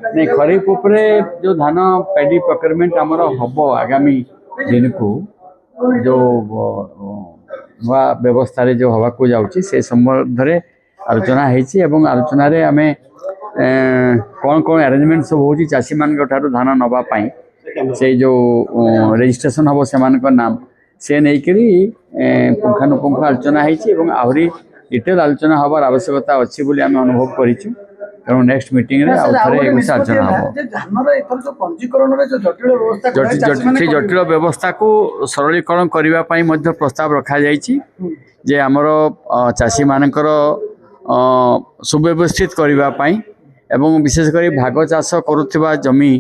नहीं खरीफ उपरे जो धान पैडी प्रोक्योरमेंट आमर हम आगामी दिन को जो नुआ व्यवस्था जो हवा को जाऊँगी से संबंध में आलोचना आलोचन आम कौन कौन अरेंजमेंट सब हो चाषी मान धान नापी से जो रजिस्ट्रेशन हम से नाम से नहीं पुंखानुपुंख आलोचना आहरी डिटेल आलोचना हबार आवश्यकता अच्छी बोली आम अनुभव करूँ तेणु नेक्स्ट मीटिंग रे आलोचना हम जटिल व्यवस्था को सरलीकरण करने प्रस्ताव रखा जे आमर चाषी मानकर सुव्यवस्थित करने एवं विशेषकर भाग चाष करुवा जमी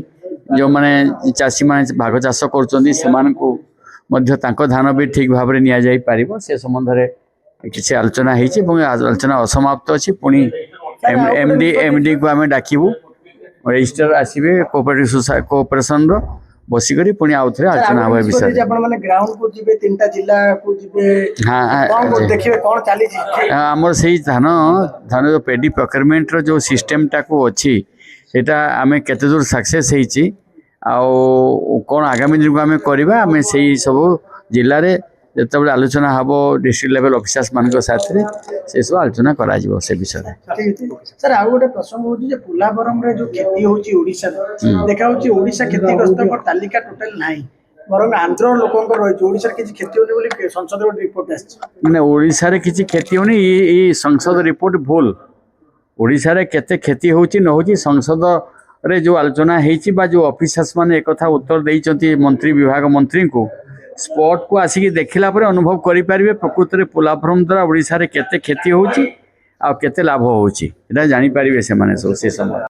जो माने चाषी माने भाग चाष कर धान भी ठीक भाव में नि जाई पारिबो से संबंध में किसी आलोचना आलोचना असमाप्त अच्छी पुणी एमडी को आम डाकबू रजिस्टर आसवे कोऑपरेशन बसिक पुणी आउ थे आलोचना हम विषय आमर से धान धान जो पेडी प्रोक्योरमेंट जो सिस्टम टाक अच्छी सेटा आम केते दूर सक्सेस होती कौन आगामी दिन को आम करवा आम से सब जिले में जिते आलोचना हम डिस्ट्रिक्ट लेवल ऑफिसर्स मान साथ से सब आलोचना करा से विषय सर आउ गोटे प्रसंग हो पोलाभरम जो खेती होशा देखा ओडिशा क्षतिग्रस्त तालिका टोटाल ना बर आंध्र लोक रही किसी क्षति होनी संसद रिपोर्ट आने ओडिशा किसी क्षति होनी ये संसद रिपोर्ट भूल ओडिशा रे केते क्षति होची न होची संसद रे जो आलोचना हेची बा जो ऑफिसर्स माने एक कथा उत्तर देइचंती मंत्री विभाग मंत्री को स्पॉट को आसिक देखला पर अनुभव करि परिबे प्रकृत रे पोलाभरम द्वारा ओडिशा रे केते क्षति होची आ केते लाभ होची एटा जानि परिबे से माने से समय